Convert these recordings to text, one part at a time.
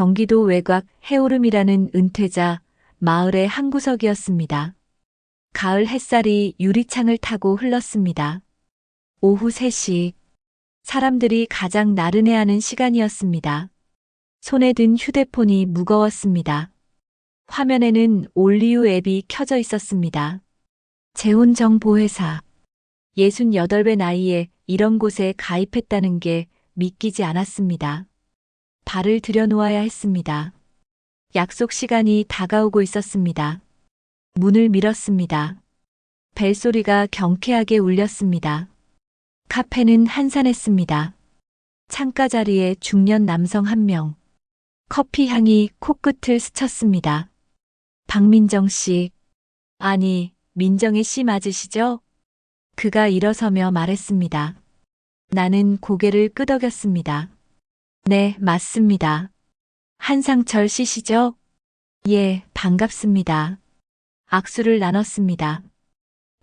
경기도 외곽 해오름이라는 은퇴자 마을의 한 구석이었습니다. 가을 햇살이 유리창을 타고 흘렀습니다. 오후 3시, 사람들이 가장 나른해하는 시간이었습니다. 손에 든 휴대폰이 무거웠습니다. 화면에는 올리우 앱이 켜져 있었습니다. 재혼정보회사. 68배 나이에 이런 곳에 가입했다는 게 믿기지 않았습니다. 발을 들여놓아야 했습니다. 약속 시간이 다가오고 있었습니다. 문을 밀었습니다. 벨소리가 경쾌하게 울렸습니다. 카페는 한산했습니다. 창가 자리에 중년 남성 한 명. 커피 향이 코끝을 스쳤습니다. 박민정 씨. 아니, 민정혜 씨 맞으시죠? 그가 일어서며 말했습니다. 나는 고개를 끄덕였습니다. 네, 맞습니다. 한상철 씨시죠? 예, 반갑습니다. 악수를 나눴습니다.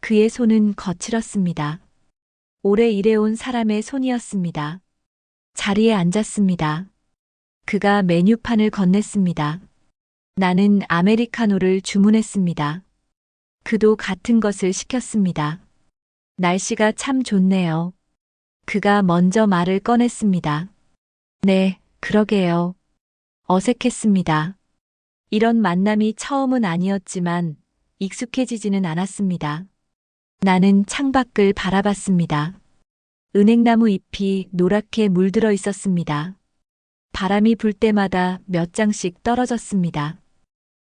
그의 손은 거칠었습니다. 오래 일해온 사람의 손이었습니다. 자리에 앉았습니다. 그가 메뉴판을 건넸습니다. 나는 아메리카노를 주문했습니다. 그도 같은 것을 시켰습니다. 날씨가 참 좋네요. 그가 먼저 말을 꺼냈습니다. 네, 그러게요. 어색했습니다. 이런 만남이 처음은 아니었지만 익숙해지지는 않았습니다. 나는 창밖을 바라봤습니다. 은행나무 잎이 노랗게 물들어 있었습니다. 바람이 불 때마다 몇 장씩 떨어졌습니다.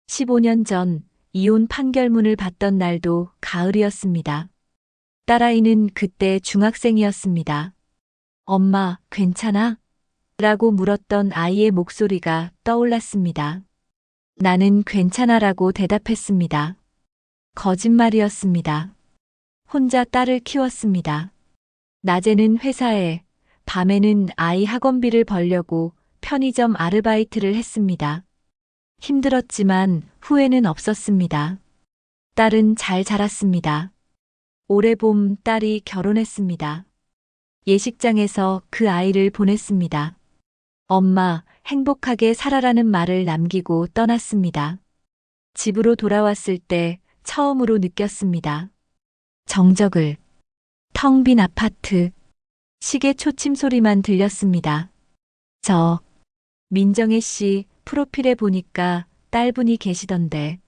15년 전 이혼 판결문을 받던 날도 가을이었습니다. 딸아이는 그때 중학생이었습니다. 엄마, 괜찮아? 라고 물었던 아이의 목소리가 떠올랐습니다. 나는 괜찮아라고 대답했습니다. 거짓말이었습니다. 혼자 딸을 키웠습니다. 낮에는 회사에, 밤에는 아이 학원비를 벌려고 편의점 아르바이트를 했습니다. 힘들었지만 후회는 없었습니다. 딸은 잘 자랐습니다. 올해 봄 딸이 결혼했습니다. 예식장에서 그 아이를 보냈습니다. 엄마, 행복하게 살아라는 말을 남기고 떠났습니다. 집으로 돌아왔을 때 처음으로 느꼈습니다. 정적을. 텅 빈 아파트. 시계 초침 소리만 들렸습니다. 민정혜 씨 프로필에 보니까 딸분이 계시던데.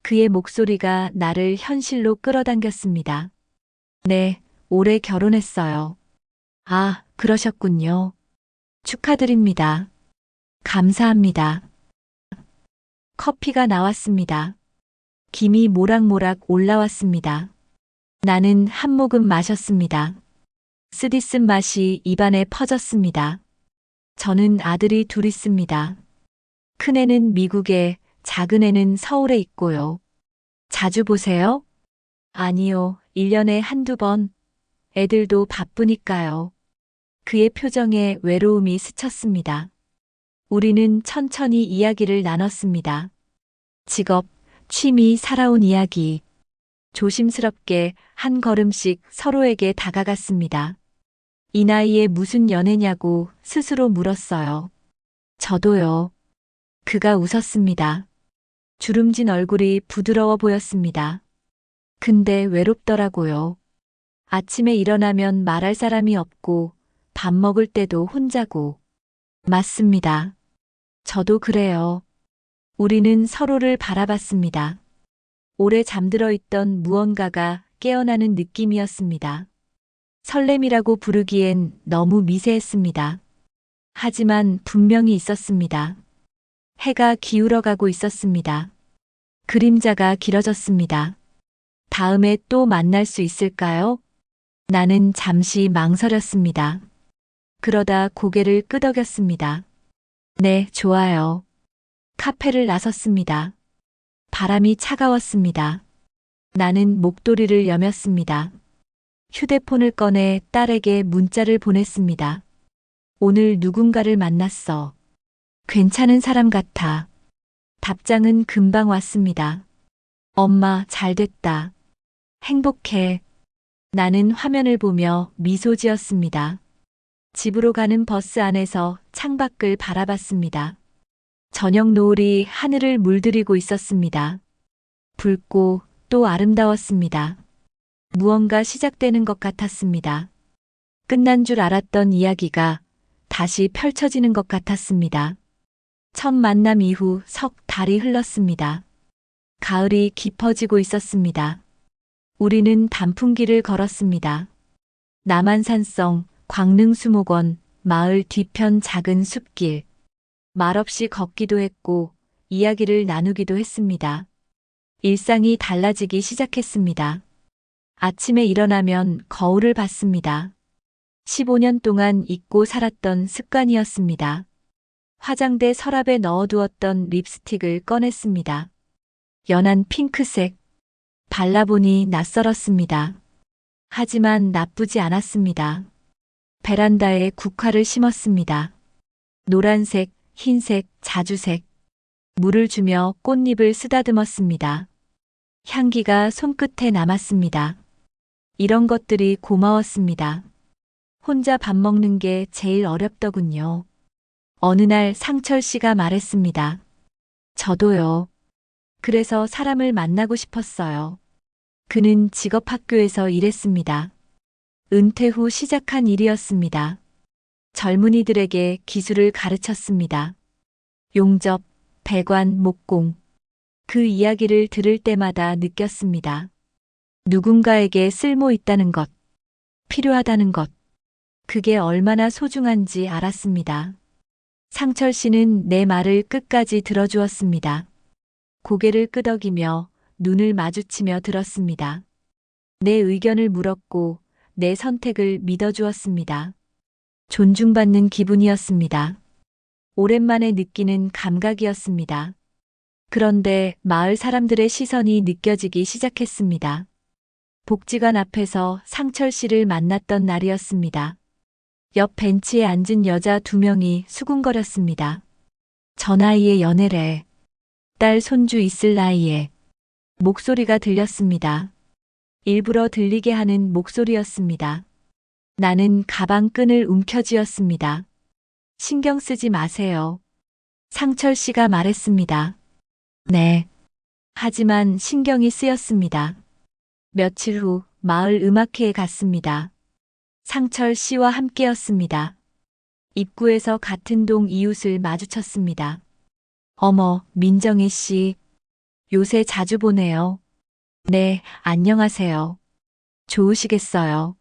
그의 목소리가 나를 현실로 끌어당겼습니다. 네, 올해 결혼했어요. 아, 그러셨군요. 축하드립니다. 감사합니다. 커피가 나왔습니다. 김이 모락모락 올라왔습니다. 나는 한 모금 마셨습니다. 쓰디쓴 맛이 입안에 퍼졌습니다. 저는 아들이 둘 있습니다. 큰애는 미국에, 작은애는 서울에 있고요. 자주 보세요? 아니요, 1년에 한두 번. 애들도 바쁘니까요. 그의 표정에 외로움이 스쳤습니다. 우리는 천천히 이야기를 나눴습니다. 직업, 취미, 살아온 이야기. 조심스럽게 한 걸음씩 서로에게 다가갔습니다. 이 나이에 무슨 연애냐고 스스로 물었어요. 저도요. 그가 웃었습니다. 주름진 얼굴이 부드러워 보였습니다. 근데 외롭더라고요. 아침에 일어나면 말할 사람이 없고 밥 먹을 때도 혼자고. 맞습니다. 저도 그래요. 우리는 서로를 바라봤습니다. 오래 잠들어 있던 무언가가 깨어나는 느낌이었습니다. 설렘이라고 부르기엔 너무 미세했습니다. 하지만 분명히 있었습니다. 해가 기울어가고 있었습니다. 그림자가 길어졌습니다. 다음에 또 만날 수 있을까요? 나는 잠시 망설였습니다. 그러다 고개를 끄덕였습니다. 네, 좋아요. 카페를 나섰습니다. 바람이 차가웠습니다. 나는 목도리를 여몄습니다. 휴대폰을 꺼내 딸에게 문자를 보냈습니다. 오늘 누군가를 만났어. 괜찮은 사람 같아. 답장은 금방 왔습니다. 엄마, 잘 됐다. 행복해. 나는 화면을 보며 미소 지었습니다. 집으로 가는 버스 안에서 창밖을 바라봤습니다. 저녁 노을이 하늘을 물들이고 있었습니다. 붉고 또 아름다웠습니다. 무언가 시작되는 것 같았습니다. 끝난 줄 알았던 이야기가 다시 펼쳐지는 것 같았습니다. 첫 만남 이후 석 달이 흘렀습니다. 가을이 깊어지고 있었습니다. 우리는 단풍길을 걸었습니다. 남한산성, 광릉수목원, 마을 뒤편 작은 숲길. 말없이 걷기도 했고 이야기를 나누기도 했습니다. 일상이 달라지기 시작했습니다. 아침에 일어나면 거울을 봤습니다. 15년 동안 잊고 살았던 습관이었습니다. 화장대 서랍에 넣어두었던 립스틱을 꺼냈습니다. 연한 핑크색. 발라보니 낯설었습니다. 하지만 나쁘지 않았습니다. 베란다에 국화를 심었습니다. 노란색, 흰색, 자주색. 물을 주며 꽃잎을 쓰다듬었습니다. 향기가 손끝에 남았습니다. 이런 것들이 고마웠습니다. 혼자 밥 먹는 게 제일 어렵더군요. 어느 날 상철 씨가 말했습니다. 저도요. 그래서 사람을 만나고 싶었어요. 그는 직업학교에서 일했습니다. 은퇴 후 시작한 일이었습니다. 젊은이들에게 기술을 가르쳤습니다. 용접, 배관, 목공. 그 이야기를 들을 때마다 느꼈습니다. 누군가에게 쓸모 있다는 것, 필요하다는 것. 그게 얼마나 소중한지 알았습니다. 상철 씨는 내 말을 끝까지 들어주었습니다. 고개를 끄덕이며 눈을 마주치며 들었습니다. 내 의견을 물었고 내 선택을 믿어주었습니다. 존중받는 기분이었습니다. 오랜만에 느끼는 감각이었습니다. 그런데 마을 사람들의 시선이 느껴지기 시작했습니다. 복지관 앞에서 상철 씨를 만났던 날이었습니다. 옆 벤치에 앉은 여자 2명이 수군거렸습니다. 저 나이에 연애래. 딸 손주 있을 나이에. 목소리가 들렸습니다. 일부러 들리게 하는 목소리였습니다. 나는 가방 끈을 움켜쥐었습니다. 신경 쓰지 마세요. 상철 씨가 말했습니다. 네. 하지만 신경이 쓰였습니다. 며칠 후 마을 음악회에 갔습니다. 상철 씨와 함께였습니다. 입구에서 같은 동 이웃을 마주쳤습니다. 어머, 민정희 씨. 요새 자주 보네요. 네, 안녕하세요. 좋으시겠어요.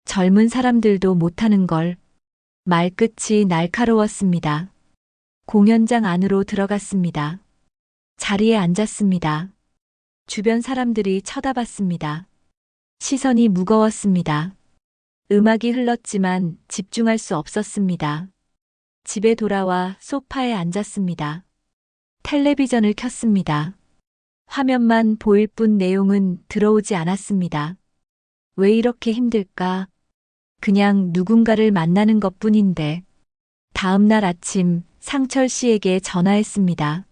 젊은 사람들도 못하는 걸. 말끝이 날카로웠습니다. 공연장 안으로 들어갔습니다. 자리에 앉았습니다. 주변 사람들이 쳐다봤습니다. 시선이 무거웠습니다. 음악이 흘렀지만 집중할 수 없었습니다. 집에 돌아와 소파에 앉았습니다. 텔레비전을 켰습니다. 화면만 보일 뿐 내용은 들어오지 않았습니다. 왜 이렇게 힘들까? 그냥 누군가를 만나는 것뿐인데. 다음 날 아침 상철 씨에게 전화했습니다.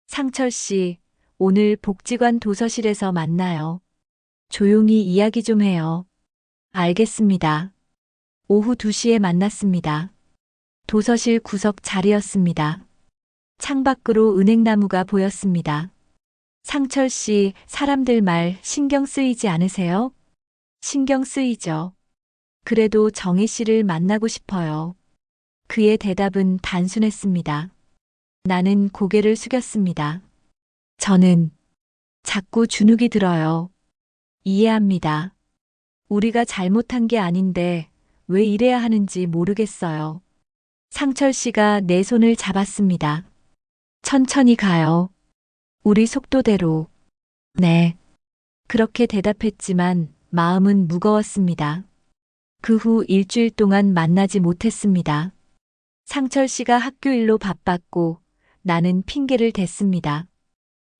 상철 씨, 오늘 복지관 도서실에서 만나요. 조용히 이야기 좀 해요. 알겠습니다. 오후 2시에 만났습니다. 도서실 구석 자리였습니다. 창밖으로 은행나무가 보였습니다. 상철 씨, 사람들 말 신경 쓰이지 않으세요? 신경 쓰이죠. 그래도 정희 씨를 만나고 싶어요. 그의 대답은 단순했습니다. 나는 고개를 숙였습니다. 저는 자꾸 주눅이 들어요. 이해합니다. 우리가 잘못한 게 아닌데 왜 이래야 하는지 모르겠어요. 상철 씨가 내 손을 잡았습니다. 천천히 가요. 우리 속도대로. 네. 그렇게 대답했지만 마음은 무거웠습니다. 그 후 일주일 동안 만나지 못했습니다. 상철 씨가 학교 일로 바빴고 나는 핑계를 댔습니다.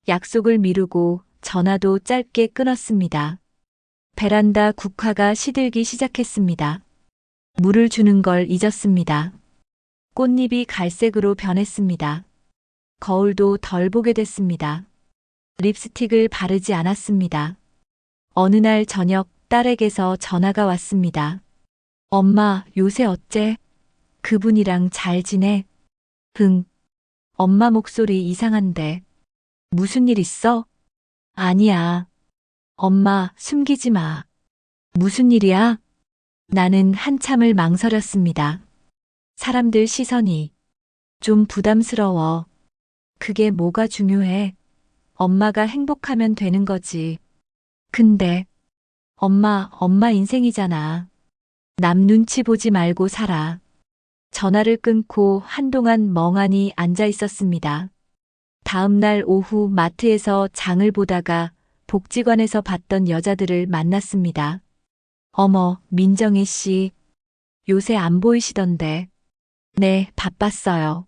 약속을 미루고 전화도 짧게 끊었습니다. 베란다 국화가 시들기 시작했습니다. 물을 주는 걸 잊었습니다. 꽃잎이 갈색으로 변했습니다. 거울도 덜 보게 됐습니다. 립스틱을 바르지 않았습니다. 어느 날 저녁 딸에게서 전화가 왔습니다. 엄마, 요새 어째? 그분이랑 잘 지내? 응. 엄마 목소리 이상한데. 무슨 일 있어? 아니야. 엄마, 숨기지 마. 무슨 일이야? 나는 한참을 망설였습니다. 사람들 시선이 좀 부담스러워. 그게 뭐가 중요해? 엄마가 행복하면 되는 거지. 근데 엄마 인생이잖아. 남 눈치 보지 말고 살아. 전화를 끊고 한동안 멍하니 앉아 있었습니다. 다음 날 오후 마트에서 장을 보다가 복지관에서 봤던 여자들을 만났습니다. 어머, 민정혜 씨. 요새 안 보이시던데. 네, 바빴어요.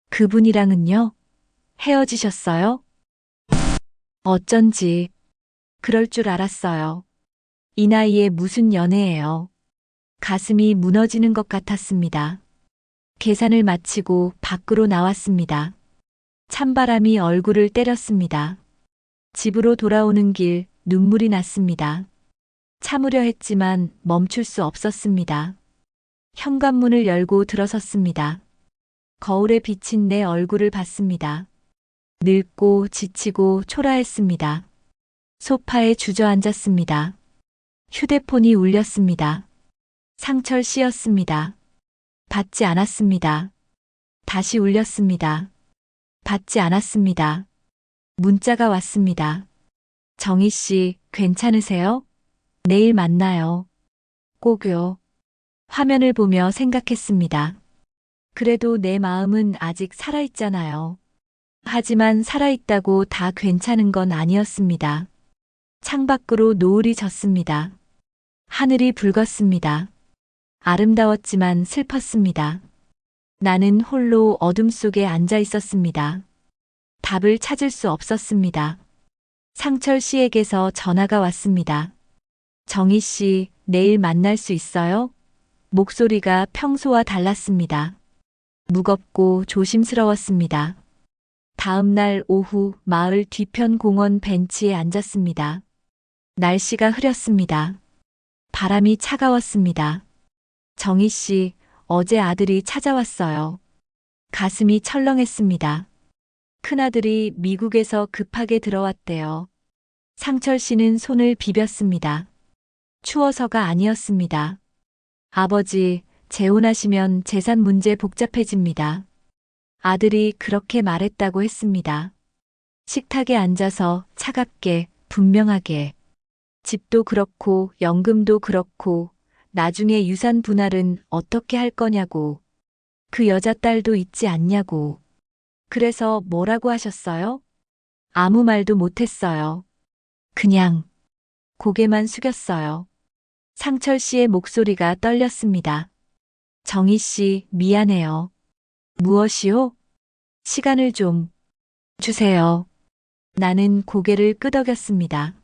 그분이랑은요? 헤어지셨어요? 어쩐지. 그럴 줄 알았어요. 이 나이에 무슨 연애예요. 가슴이 무너지는 것 같았습니다. 계산을 마치고 밖으로 나왔습니다. 찬바람이 얼굴을 때렸습니다. 집으로 돌아오는 길 눈물이 났습니다. 참으려 했지만 멈출 수 없었습니다. 현관문을 열고 들어섰습니다. 거울에 비친 내 얼굴을 봤습니다. 늙고 지치고 초라했습니다. 소파에 주저앉았습니다. 휴대폰이 울렸습니다. 상철 씨였습니다. 받지 않았습니다. 다시 울렸습니다. 받지 않았습니다. 문자가 왔습니다. 정희 씨, 괜찮으세요? 내일 만나요. 꼭요. 화면을 보며 생각했습니다. 그래도 내 마음은 아직 살아있잖아요. 하지만 살아있다고 다 괜찮은 건 아니었습니다. 창밖으로 노을이 졌습니다. 하늘이 붉었습니다. 아름다웠지만 슬펐습니다. 나는 홀로 어둠 속에 앉아 있었습니다. 답을 찾을 수 없었습니다. 상철 씨에게서 전화가 왔습니다. 정희 씨, 내일 만날 수 있어요? 목소리가 평소와 달랐습니다. 무겁고 조심스러웠습니다. 다음 날 오후 마을 뒤편 공원 벤치에 앉았습니다. 날씨가 흐렸습니다. 바람이 차가웠습니다. 정희 씨, 어제 아들이 찾아왔어요. 가슴이 철렁했습니다. 큰아들이 미국에서 급하게 들어왔대요. 상철 씨는 손을 비볐습니다. 추워서가 아니었습니다. 아버지, 재혼하시면 재산 문제 복잡해집니다. 아들이 그렇게 말했다고 했습니다. 식탁에 앉아서 차갑게, 분명하게. 집도 그렇고 연금도 그렇고 나중에 유산 분할은 어떻게 할 거냐고. 그 여자 딸도 있지 않냐고. 그래서 뭐라고 하셨어요? 아무 말도 못했어요. 그냥 고개만 숙였어요. 상철 씨의 목소리가 떨렸습니다. 정희 씨, 미안해요. 무엇이요? 시간을 좀 주세요. 나는 고개를 끄덕였습니다.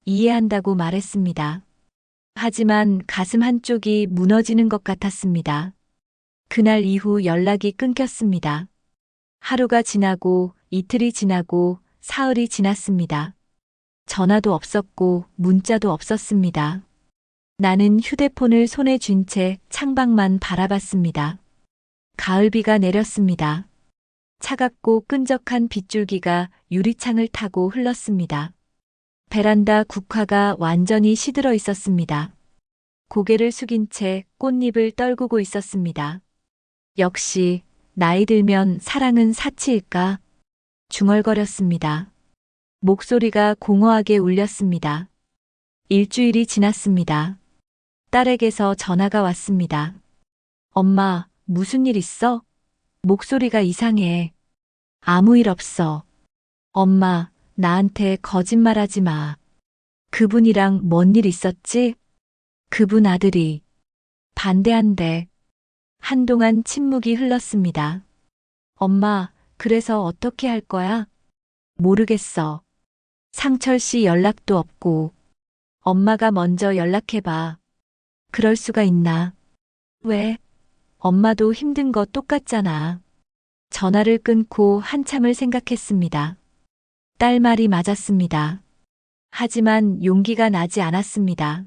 이해한다고 말했습니다. 하지만 가슴 한쪽이 무너지는 것 같았습니다. 그날 이후 연락이 끊겼습니다. 하루가 지나고 이틀이 지나고 사흘이 지났습니다. 전화도 없었고 문자도 없었습니다. 나는 휴대폰을 손에 쥔 채 창밖만 바라봤습니다. 가을비가 내렸습니다. 차갑고 끈적한 빗줄기가 유리창을 타고 흘렀습니다. 베란다 국화가 완전히 시들어 있었습니다. 고개를 숙인 채 꽃잎을 떨구고 있었습니다. 역시 나이 들면 사랑은 사치일까? 중얼거렸습니다. 목소리가 공허하게 울렸습니다. 일주일이 지났습니다. 딸에게서 전화가 왔습니다. 엄마, 무슨 일 있어? 목소리가 이상해. 아무 일 없어. 엄마, 나한테 거짓말하지 마. 그분이랑 뭔 일 있었지? 그분 아들이 반대한대. 한동안 침묵이 흘렀습니다. 엄마, 그래서 어떻게 할 거야? 모르겠어. 상철 씨 연락도 없고. 엄마가 먼저 연락해봐. 그럴 수가 있나? 왜? 엄마도 힘든 거 똑같잖아. 전화를 끊고 한참을 생각했습니다. 딸 말이 맞았습니다. 하지만 용기가 나지 않았습니다.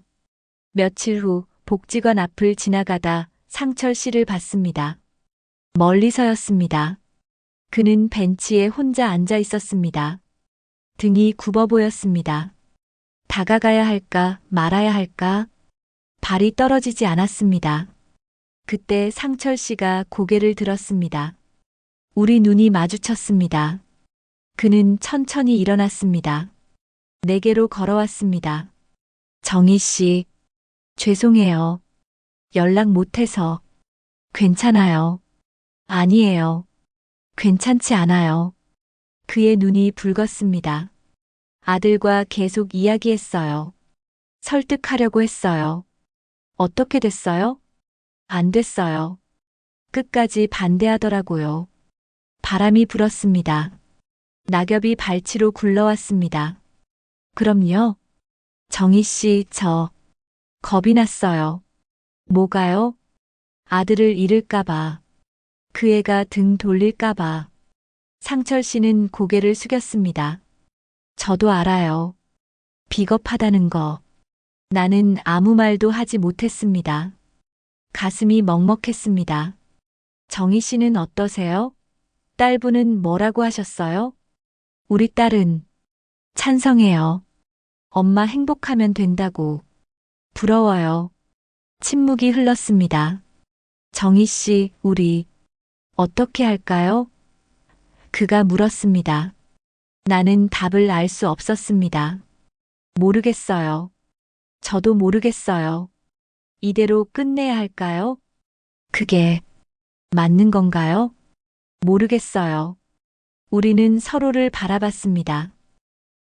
며칠 후 복지관 앞을 지나가다 상철 씨를 봤습니다. 멀리서였습니다. 그는 벤치에 혼자 앉아 있었습니다. 등이 굽어 보였습니다. 다가가야 할까 말아야 할까? 발이 떨어지지 않았습니다. 그때 상철 씨가 고개를 들었습니다. 우리 눈이 마주쳤습니다. 그는 천천히 일어났습니다. 내게로 걸어왔습니다. 정희 씨, 죄송해요. 연락 못해서. 괜찮아요. 아니에요. 괜찮지 않아요. 그의 눈이 붉었습니다. 아들과 계속 이야기했어요. 설득하려고 했어요. 어떻게 됐어요? 안 됐어요. 끝까지 반대하더라고요. 바람이 불었습니다. 낙엽이 발치로 굴러왔습니다. 그럼요. 정희 씨, 저 겁이 났어요. 뭐가요? 아들을 잃을까봐. 그 애가 등 돌릴까봐. 상철 씨는 고개를 숙였습니다. 저도 알아요. 비겁하다는 거. 나는 아무 말도 하지 못했습니다. 가슴이 먹먹했습니다. 정희 씨는 어떠세요? 딸분은 뭐라고 하셨어요? 우리 딸은 찬성해요. 엄마 행복하면 된다고. 부러워요. 침묵이 흘렀습니다. 정희 씨, 우리 어떻게 할까요? 그가 물었습니다. 나는 답을 알 수 없었습니다. 모르겠어요. 저도 모르겠어요. 이대로 끝내야 할까요? 그게 맞는 건가요? 모르겠어요. 우리는 서로를 바라봤습니다.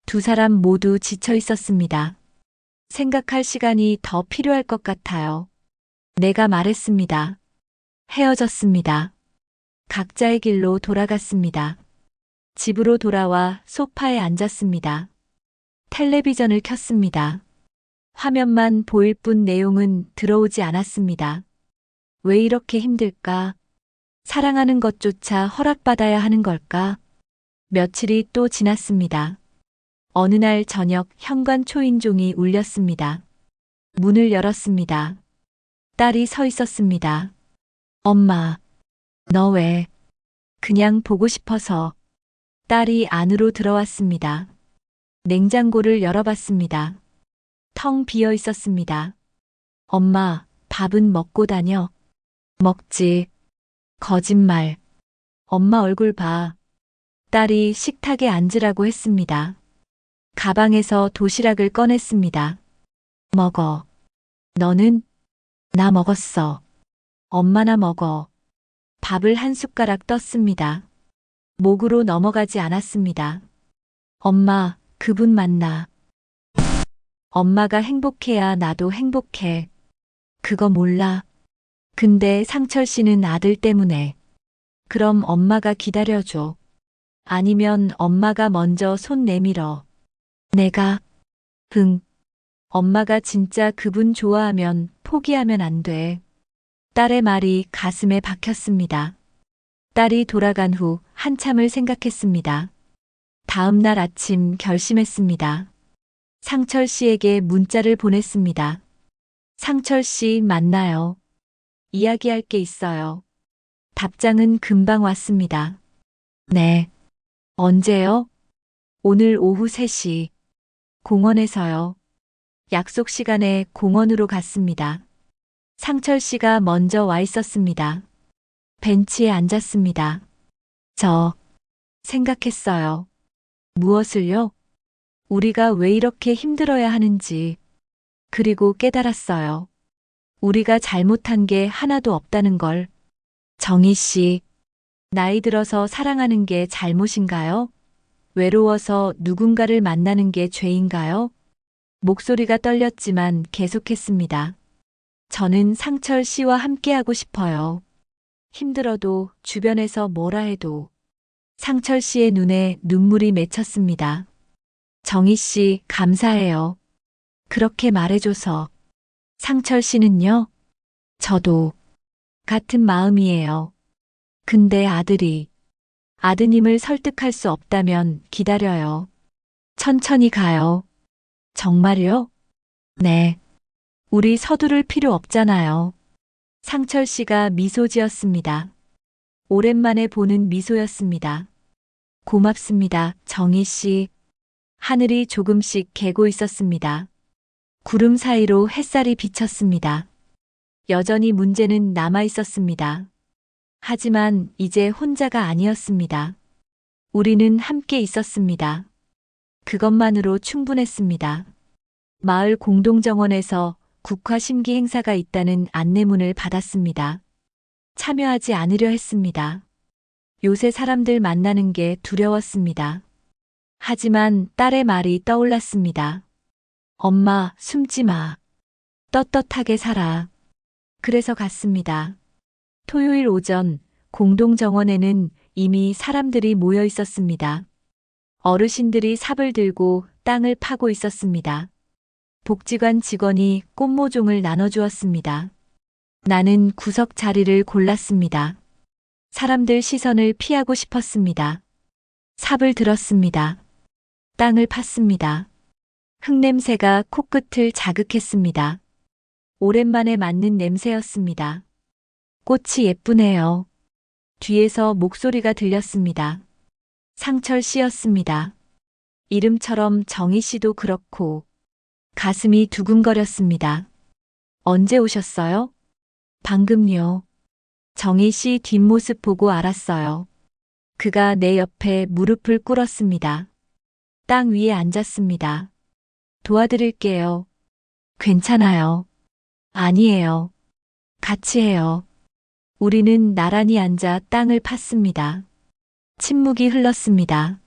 두 사람 모두 지쳐 있었습니다. 생각할 시간이 더 필요할 것 같아요. 내가 말했습니다. 헤어졌습니다. 각자의 길로 돌아갔습니다. 집으로 돌아와 소파에 앉았습니다. 텔레비전을 켰습니다. 화면만 보일 뿐 내용은 들어오지 않았습니다. 왜 이렇게 힘들까? 사랑하는 것조차 허락받아야 하는 걸까? 며칠이 또 지났습니다. 어느 날 저녁 현관 초인종이 울렸습니다. 문을 열었습니다. 딸이 서 있었습니다. 엄마, 너 왜? 그냥 보고 싶어서. 딸이 안으로 들어왔습니다. 냉장고를 열어봤습니다. 텅 비어 있었습니다. 엄마, 밥은 먹고 다녀. 먹지. 거짓말. 엄마 얼굴 봐. 딸이 식탁에 앉으라고 했습니다. 가방에서 도시락을 꺼냈습니다. 먹어. 너는? 나 먹었어. 엄마나 먹어. 밥을 한 숟가락 떴습니다. 목으로 넘어가지 않았습니다. 엄마, 그분 만나. 엄마가 행복해야 나도 행복해. 그거 몰라. 근데 상철 씨는 아들 때문에. 그럼 엄마가 기다려줘. 아니면 엄마가 먼저 손 내밀어. 내가, 엄마가 진짜 그분 좋아하면 포기하면 안 돼. 딸의 말이 가슴에 박혔습니다. 딸이 돌아간 후 한참을 생각했습니다. 다음 날 아침 결심했습니다. 상철 씨에게 문자를 보냈습니다. 상철 씨 만나요. 이야기할 게 있어요. 답장은 금방 왔습니다. 네. 언제요? 오늘 오후 3시. 공원에서요. 약속 시간에 공원으로 갔습니다. 상철 씨가 먼저 와 있었습니다. 벤치에 앉았습니다. 저 생각했어요. 무엇을요? 우리가 왜 이렇게 힘들어야 하는지. 그리고 깨달았어요. 우리가 잘못한 게 하나도 없다는 걸. 정희 씨, 나이 들어서 사랑하는 게 잘못인가요? 외로워서 누군가를 만나는 게 죄인가요? 목소리가 떨렸지만 계속했습니다. 저는 상철 씨와 함께하고 싶어요. 힘들어도 주변에서 뭐라 해도. 상철 씨의 눈에 눈물이 맺혔습니다. 정희 씨, 감사해요. 그렇게 말해줘서. 상철 씨는요? 저도 같은 마음이에요. 근데 아드님을 설득할 수 없다면 기다려요. 천천히 가요. 정말요? 네. 우리 서두를 필요 없잖아요. 상철 씨가 미소 지었습니다. 오랜만에 보는 미소였습니다. 고맙습니다, 정희 씨. 하늘이 조금씩 개고 있었습니다. 구름 사이로 햇살이 비쳤습니다. 여전히 문제는 남아 있었습니다. 하지만 이제 혼자가 아니었습니다. 우리는 함께 있었습니다. 그것만으로 충분했습니다. 마을 공동정원에서 국화 심기 행사가 있다는 안내문을 받았습니다. 참여하지 않으려 했습니다. 요새 사람들 만나는 게 두려웠습니다. 하지만 딸의 말이 떠올랐습니다. 엄마, 숨지 마. 떳떳하게 살아. 그래서 갔습니다. 토요일 오전 공동정원에는 이미 사람들이 모여 있었습니다. 어르신들이 삽을 들고 땅을 파고 있었습니다. 복지관 직원이 꽃모종을 나눠주었습니다. 나는 구석 자리를 골랐습니다. 사람들 시선을 피하고 싶었습니다. 삽을 들었습니다. 땅을 팠습니다. 흙냄새가 코끝을 자극했습니다. 오랜만에 맡는 냄새였습니다. 꽃이 예쁘네요. 뒤에서 목소리가 들렸습니다. 상철 씨였습니다. 이름처럼 정희 씨도 그렇고 가슴이 두근거렸습니다. 언제 오셨어요? 방금요. 정희 씨 뒷모습 보고 알았어요. 그가 내 옆에 무릎을 꿇었습니다. 땅 위에 앉았습니다. 도와드릴게요. 괜찮아요. 아니에요. 같이 해요. 우리는 나란히 앉아 땅을 팠습니다. 침묵이 흘렀습니다.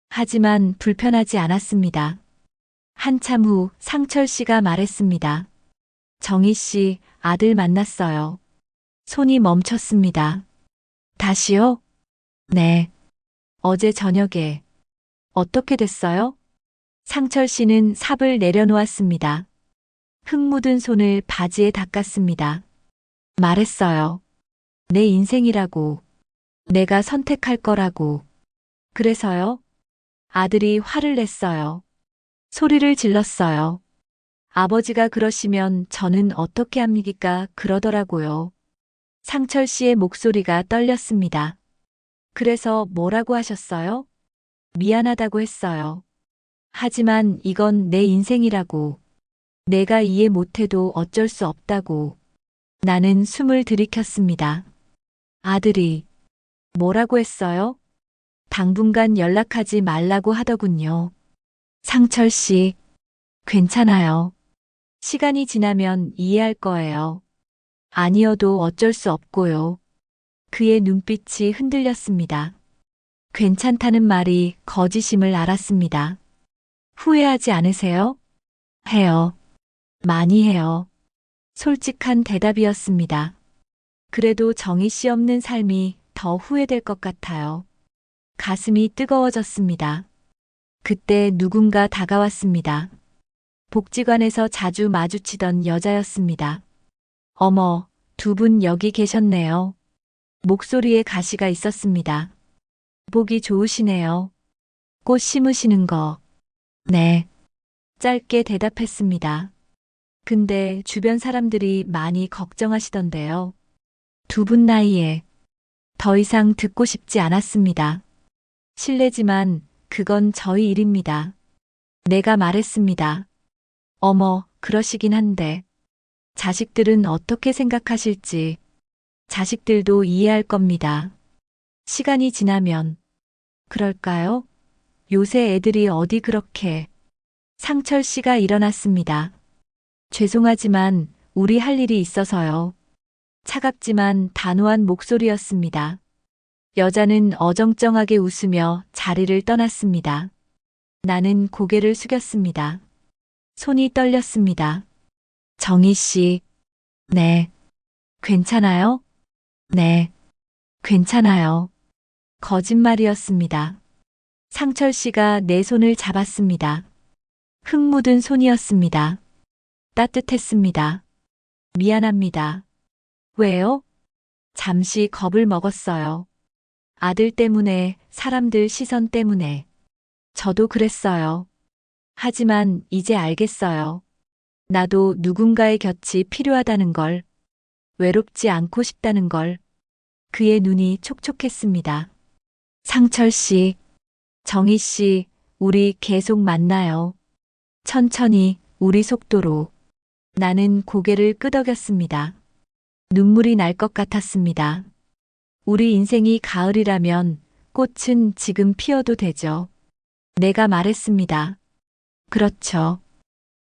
하지만 불편하지 않았습니다. 한참 후 상철 씨가 말했습니다. 정희 씨, 아들 만났어요. 손이 멈췄습니다. 다시요? 네. 어제 저녁에. 어떻게 됐어요? 상철 씨는 삽을 내려놓았습니다. 흙 묻은 손을 바지에 닦았습니다. 말했어요. 내 인생이라고. 내가 선택할 거라고. 그래서요? 아들이 화를 냈어요. 소리를 질렀어요. 아버지가 그러시면 저는 어떻게 합니까? 그러더라고요. 상철 씨의 목소리가 떨렸습니다. 그래서 뭐라고 하셨어요? 미안하다고 했어요. 하지만 이건 내 인생이라고. 내가 이해 못해도 어쩔 수 없다고. 나는 숨을 들이켰습니다. 아들이 뭐라고 했어요? 당분간 연락하지 말라고 하더군요. 상철 씨, 괜찮아요. 시간이 지나면 이해할 거예요. 아니어도 어쩔 수 없고요. 그의 눈빛이 흔들렸습니다. 괜찮다는 말이 거짓임을 알았습니다. 후회하지 않으세요? 해요. 많이 해요. 솔직한 대답이었습니다. 그래도 정희 씨 없는 삶이 더 후회될 것 같아요. 가슴이 뜨거워졌습니다. 그때 누군가 다가왔습니다. 복지관에서 자주 마주치던 여자였습니다. 어머, 두 분 여기 계셨네요. 목소리에 가시가 있었습니다. 보기 좋으시네요. 꽃 심으시는 거. 네. 짧게 대답했습니다. 근데 주변 사람들이 많이 걱정하시던데요. 두 분 나이에 더 이상 듣고 싶지 않았습니다. 실례지만 그건 저희 일입니다. 내가 말했습니다. 어머, 그러시긴 한데. 자식들은 어떻게 생각하실지. 자식들도 이해할 겁니다. 시간이 지나면. 그럴까요? 요새 애들이 어디 그렇게. 상철 씨가 일어났습니다. 죄송하지만 우리 할 일이 있어서요. 차갑지만 단호한 목소리였습니다. 여자는 어정쩡하게 웃으며 자리를 떠났습니다. 나는 고개를 숙였습니다. 손이 떨렸습니다. 정희 씨. 네. 괜찮아요? 네. 괜찮아요. 거짓말이었습니다. 상철 씨가 내 손을 잡았습니다. 흙 묻은 손이었습니다. 따뜻했습니다. 미안합니다. 왜요? 잠시 겁을 먹었어요. 아들 때문에, 사람들 시선 때문에. 저도 그랬어요. 하지만 이제 알겠어요. 나도 누군가의 곁이 필요하다는 걸. 외롭지 않고 싶다는 걸. 그의 눈이 촉촉했습니다. 상철 씨, 정희 씨, 우리 계속 만나요. 천천히, 우리 속도로. 나는 고개를 끄덕였습니다. 눈물이 날 것 같았습니다. 우리 인생이 가을이라면 꽃은 지금 피어도 되죠. 내가 말했습니다. 그렇죠.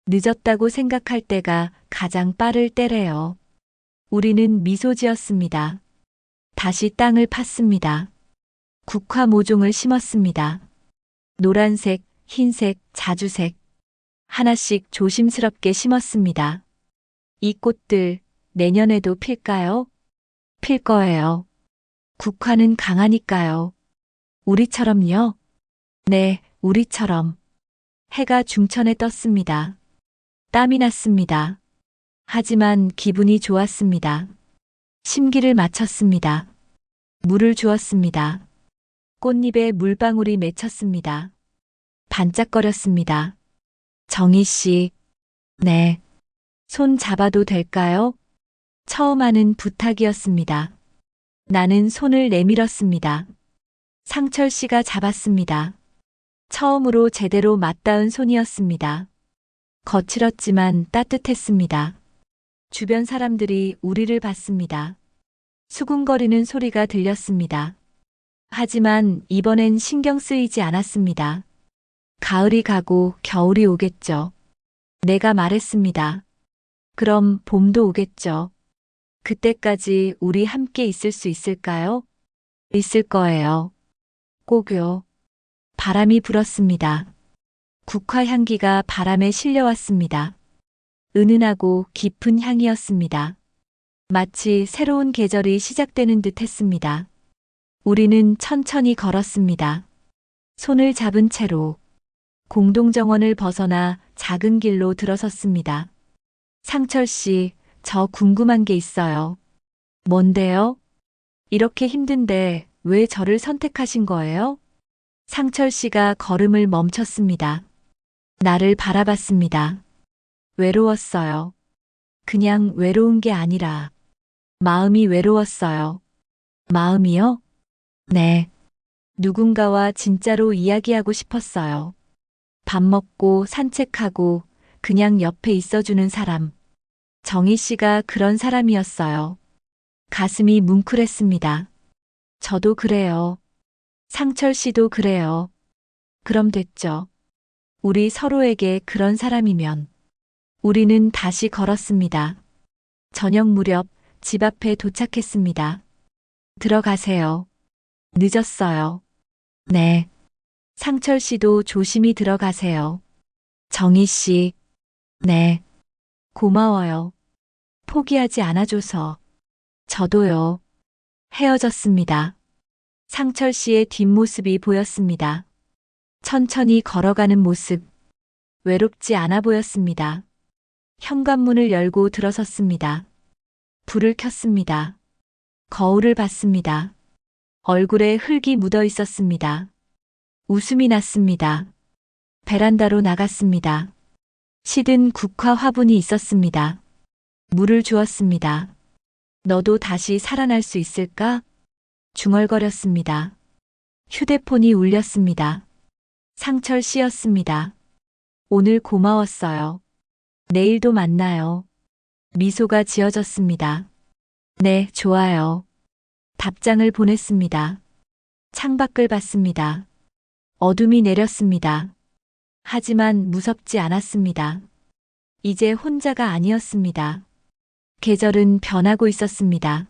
늦었다고 생각할 때가 가장 빠를 때래요. 우리는 미소 지었습니다. 다시 땅을 팠습니다. 국화 모종을 심었습니다. 노란색, 흰색, 자주색. 하나씩 조심스럽게 심었습니다. 이 꽃들 내년에도 필까요? 필 거예요. 국화는 강하니까요. 우리처럼요? 네, 우리처럼. 해가 중천에 떴습니다. 땀이 났습니다. 하지만 기분이 좋았습니다. 심기를 마쳤습니다. 물을 주었습니다. 꽃잎에 물방울이 맺혔습니다. 반짝거렸습니다. 정희 씨, 네. 손 잡아도 될까요? 처음 하는 부탁이었습니다. 나는 손을 내밀었습니다. 상철 씨가 잡았습니다. 처음으로 제대로 맞닿은 손이었습니다. 거칠었지만 따뜻했습니다. 주변 사람들이 우리를 봤습니다. 수군거리는 소리가 들렸습니다. 하지만 이번엔 신경 쓰이지 않았습니다. 가을이 가고 겨울이 오겠죠. 내가 말했습니다. 그럼 봄도 오겠죠. 그때까지 우리 함께 있을 수 있을까요? 있을 거예요. 꼭요. 바람이 불었습니다. 국화 향기가 바람에 실려왔습니다. 은은하고 깊은 향이었습니다. 마치 새로운 계절이 시작되는 듯 했습니다. 우리는 천천히 걸었습니다. 손을 잡은 채로 공동정원을 벗어나 작은 길로 들어섰습니다. 상철 씨, 저 궁금한 게 있어요. 뭔데요? 이렇게 힘든데 왜 저를 선택하신 거예요? 상철 씨가 걸음을 멈췄습니다. 나를 바라봤습니다. 외로웠어요. 그냥 외로운 게 아니라 마음이 외로웠어요. 마음이요? 네. 누군가와 진짜로 이야기하고 싶었어요. 밥 먹고 산책하고 그냥 옆에 있어주는 사람. 정희 씨가 그런 사람이었어요. 가슴이 뭉클했습니다. 저도 그래요. 상철 씨도 그래요. 그럼 됐죠. 우리 서로에게 그런 사람이면. 우리는 다시 걸었습니다. 저녁 무렵 집 앞에 도착했습니다. 들어가세요. 늦었어요. 네. 상철 씨도 조심히 들어가세요. 정희 씨. 네. 고마워요. 포기하지 않아줘서. 저도요. 헤어졌습니다. 상철 씨의 뒷모습이 보였습니다. 천천히 걸어가는 모습. 외롭지 않아 보였습니다. 현관문을 열고 들어섰습니다. 불을 켰습니다. 거울을 봤습니다. 얼굴에 흙이 묻어 있었습니다. 웃음이 났습니다. 베란다로 나갔습니다. 시든 국화 화분이 있었습니다. 물을 주었습니다. 너도 다시 살아날 수 있을까? 중얼거렸습니다. 휴대폰이 울렸습니다. 상철 씨였습니다. 오늘 고마웠어요. 내일도 만나요. 미소가 지어졌습니다. 네, 좋아요. 답장을 보냈습니다. 창밖을 봤습니다. 어둠이 내렸습니다. 하지만 무섭지 않았습니다. 이제 혼자가 아니었습니다. 계절은 변하고 있었습니다.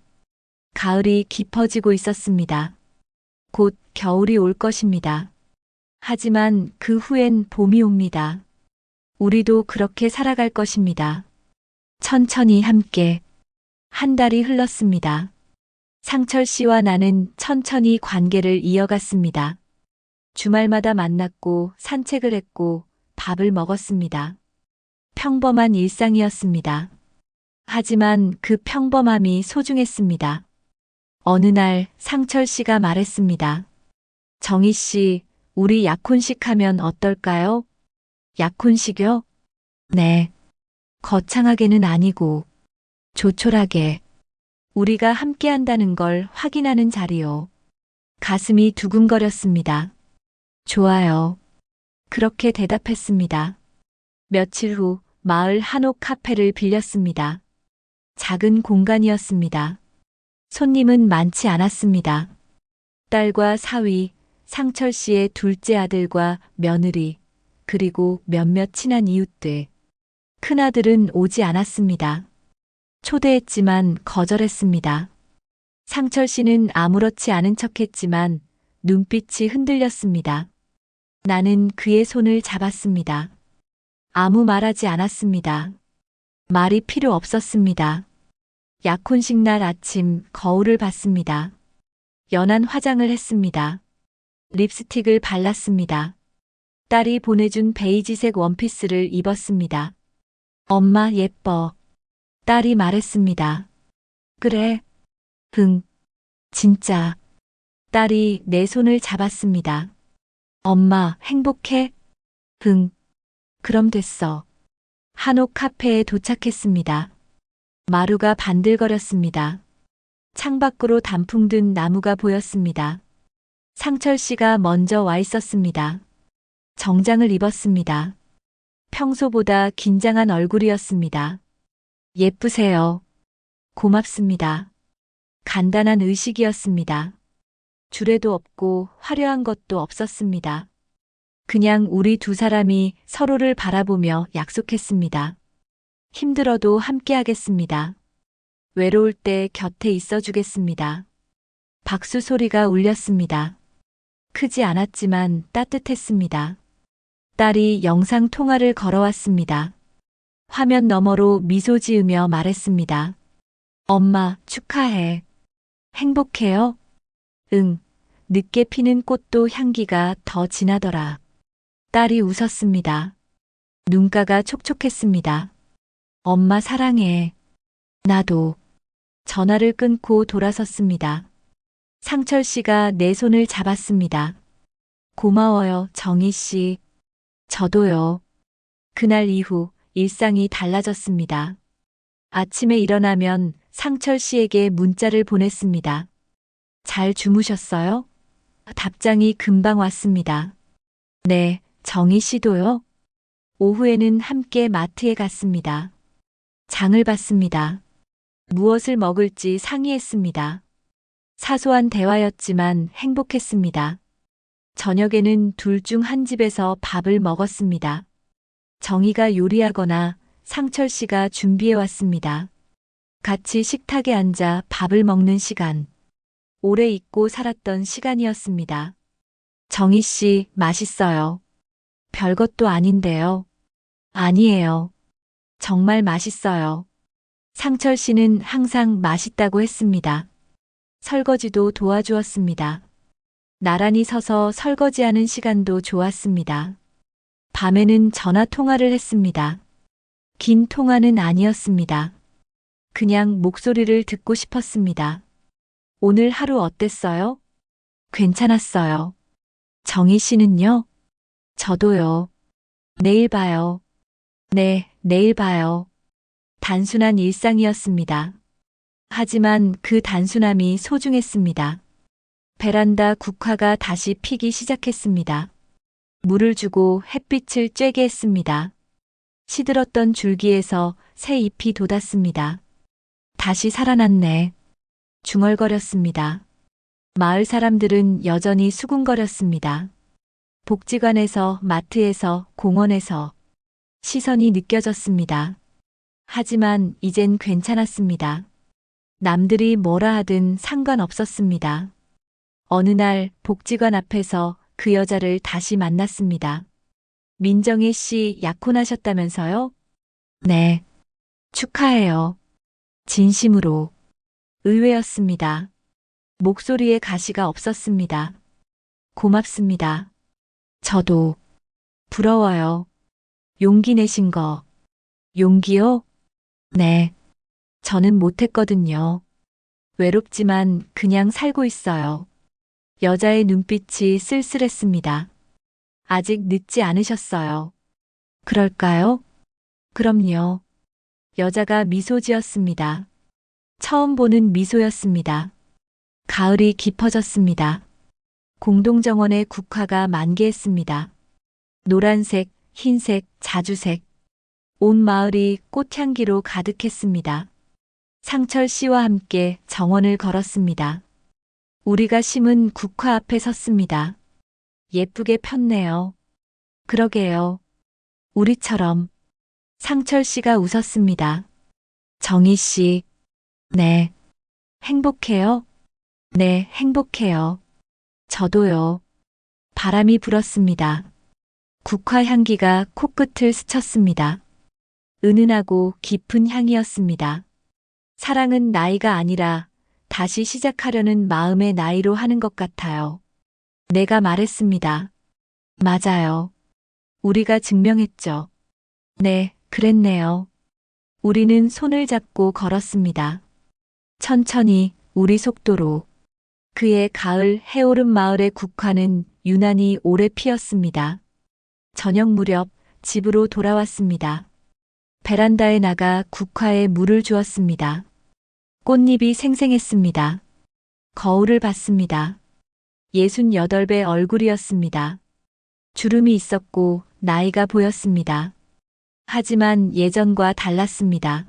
가을이 깊어지고 있었습니다. 곧 겨울이 올 것입니다. 하지만 그 후엔 봄이 옵니다. 우리도 그렇게 살아갈 것입니다. 천천히 함께. 한 달이 흘렀습니다. 상철 씨와 나는 천천히 관계를 이어갔습니다. 주말마다 만났고 산책을 했고 밥을 먹었습니다. 평범한 일상이었습니다. 하지만 그 평범함이 소중했습니다. 어느 날 상철 씨가 말했습니다. 정희 씨, 우리 약혼식 하면 어떨까요? 약혼식요? 네. 거창하게는 아니고 조촐하게. 우리가 함께한다는 걸 확인하는 자리요. 가슴이 두근거렸습니다. 좋아요. 그렇게 대답했습니다. 며칠 후 마을 한옥 카페를 빌렸습니다. 작은 공간이었습니다. 손님은 많지 않았습니다. 딸과 사위, 상철 씨의 둘째 아들과 며느리, 그리고 몇몇 친한 이웃들. 큰아들은 오지 않았습니다. 초대했지만 거절했습니다. 상철 씨는 아무렇지 않은 척했지만 눈빛이 흔들렸습니다. 나는 그의 손을 잡았습니다. 아무 말하지 않았습니다. 말이 필요 없었습니다. 약혼식 날 아침 거울을 봤습니다. 연한 화장을 했습니다. 립스틱을 발랐습니다. 딸이 보내준 베이지색 원피스를 입었습니다. 엄마 예뻐. 딸이 말했습니다. 그래. 응. 진짜. 딸이 내 손을 잡았습니다. 엄마 행복해? 응. 그럼 됐어. 한옥 카페에 도착했습니다. 마루가 반들거렸습니다. 창밖으로 단풍 든 나무가 보였습니다. 상철 씨가 먼저 와 있었습니다. 정장을 입었습니다. 평소보다 긴장한 얼굴이었습니다. 예쁘세요. 고맙습니다. 간단한 의식이었습니다. 주례도 없고 화려한 것도 없었습니다. 그냥 우리 두 사람이 서로를 바라보며 약속했습니다. 힘들어도 함께하겠습니다. 외로울 때 곁에 있어주겠습니다. 박수 소리가 울렸습니다. 크지 않았지만 따뜻했습니다. 딸이 영상 통화를 걸어왔습니다. 화면 너머로 미소 지으며 말했습니다. 엄마, 축하해. 행복해요? 응. 늦게 피는 꽃도 향기가 더 진하더라. 딸이 웃었습니다. 눈가가 촉촉했습니다. 엄마 사랑해. 나도. 전화를 끊고 돌아섰습니다. 상철 씨가 내 손을 잡았습니다. 고마워요, 정희 씨. 저도요. 그날 이후 일상이 달라졌습니다. 아침에 일어나면 상철 씨에게 문자를 보냈습니다. 잘 주무셨어요? 답장이 금방 왔습니다. 네, 정희 씨도요? 오후에는 함께 마트에 갔습니다. 장을 봤습니다. 무엇을 먹을지 상의했습니다. 사소한 대화였지만 행복했습니다. 저녁에는 둘 중 한 집에서 밥을 먹었습니다. 정희가 요리하거나 상철 씨가 준비해 왔습니다. 같이 식탁에 앉아 밥을 먹는 시간. 오래 잊고 살았던 시간이었습니다. 정희 씨, 맛있어요. 별것도 아닌데요. 아니에요. 정말 맛있어요. 상철 씨는 항상 맛있다고 했습니다. 설거지도 도와주었습니다. 나란히 서서 설거지하는 시간도 좋았습니다. 밤에는 전화 통화를 했습니다. 긴 통화는 아니었습니다. 그냥 목소리를 듣고 싶었습니다. 오늘 하루 어땠어요? 괜찮았어요. 정희 씨는요? 저도요. 내일 봐요. 네, 내일 봐요. 단순한 일상이었습니다. 하지만 그 단순함이 소중했습니다. 베란다 국화가 다시 피기 시작했습니다. 물을 주고 햇빛을 쬐게 했습니다. 시들었던 줄기에서 새 잎이 돋았습니다. 다시 살아났네. 중얼거렸습니다. 마을 사람들은 여전히 수군거렸습니다. 복지관에서, 마트에서, 공원에서 시선이 느껴졌습니다. 하지만 이젠 괜찮았습니다. 남들이 뭐라 하든 상관없었습니다. 어느 날 복지관 앞에서 그 여자를 다시 만났습니다. 민정혜 씨 약혼하셨다면서요? 네. 축하해요. 진심으로. 의외였습니다. 목소리에 가시가 없었습니다. 고맙습니다. 저도. 부러워요. 용기 내신 거. 용기요? 네. 저는 못했거든요. 외롭지만 그냥 살고 있어요. 여자의 눈빛이 쓸쓸했습니다. 아직 늦지 않으셨어요. 그럴까요? 그럼요. 여자가 미소 지었습니다. 처음 보는 미소였습니다. 가을이 깊어졌습니다. 공동정원의 국화가 만개했습니다. 노란색, 흰색, 자주색. 온 마을이 꽃향기로 가득했습니다. 상철 씨와 함께 정원을 걸었습니다. 우리가 심은 국화 앞에 섰습니다. 예쁘게 폈네요. 그러게요. 우리처럼. 상철 씨가 웃었습니다. 정희 씨. 네. 행복해요? 네, 행복해요. 저도요. 바람이 불었습니다. 국화 향기가 코끝을 스쳤습니다. 은은하고 깊은 향이었습니다. 사랑은 나이가 아니라 다시 시작하려는 마음의 나이로 하는 것 같아요. 내가 말했습니다. 맞아요. 우리가 증명했죠. 네, 그랬네요. 우리는 손을 잡고 걸었습니다. 천천히 우리 속도로. 그의 가을 해오른 마을의 국화는 유난히 오래 피었습니다. 저녁 무렵 집으로 돌아왔습니다. 베란다에 나가 국화에 물을 주었습니다. 꽃잎이 생생했습니다. 거울을 봤습니다. 68배 얼굴이었습니다. 주름이 있었고 나이가 보였습니다. 하지만 예전과 달랐습니다.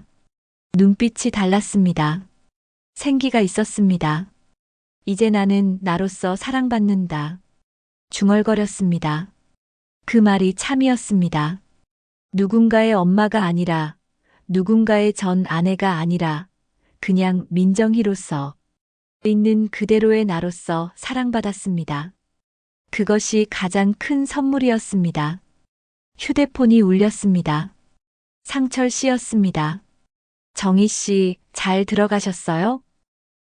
눈빛이 달랐습니다. 생기가 있었습니다. 이제 나는 나로서 사랑받는다. 중얼거렸습니다. 그 말이 참이었습니다. 누군가의 엄마가 아니라, 누군가의 전 아내가 아니라, 그냥 민정희로서, 있는 그대로의 나로서 사랑받았습니다. 그것이 가장 큰 선물이었습니다. 휴대폰이 울렸습니다. 상철 씨였습니다. 정희 씨, 잘 들어가셨어요?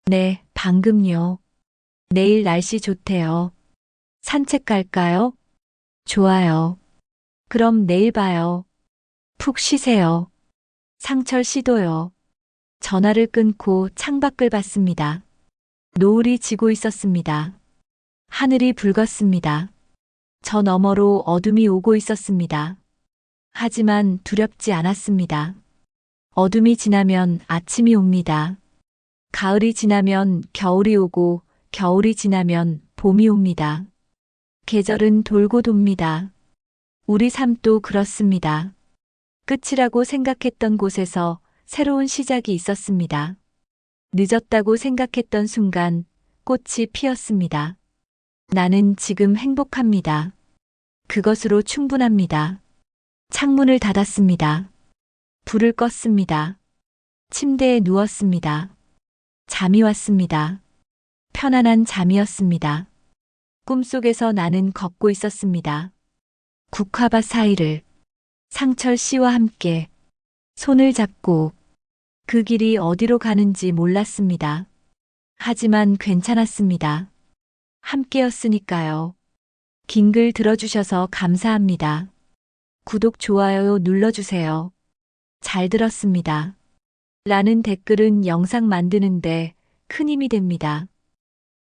네, 방금요. 내일 날씨 좋대요. 산책 갈까요? 좋아요. 그럼 내일 봐요. 푹 쉬세요. 상철 씨도요. 전화를 끊고 창밖을 봤습니다. 노을이 지고 있었습니다. 하늘이 붉었습니다. 저 너머로 어둠이 오고 있었습니다. 하지만 두렵지 않았습니다. 어둠이 지나면 아침이 옵니다. 가을이 지나면 겨울이 오고 겨울이 지나면 봄이 옵니다. 계절은 돌고 돕니다. 우리 삶도 그렇습니다. 끝이라고 생각했던 곳에서 새로운 시작이 있었습니다. 늦었다고 생각했던 순간 꽃이 피었습니다. 나는 지금 행복합니다. 그것으로 충분합니다. 창문을 닫았습니다. 불을 껐습니다. 침대에 누웠습니다. 잠이 왔습니다. 편안한 잠이었습니다. 꿈속에서 나는 걷고 있었습니다. 국화밭 사이를 상철 씨와 함께 손을 잡고 그 길이 어디로 가는지 몰랐습니다. 하지만 괜찮았습니다. 함께였으니까요. 긴 글 들어주셔서 감사합니다. 구독, 좋아요 눌러주세요. 잘 들었습니다. 라는 댓글은 영상 만드는데 큰 힘이 됩니다.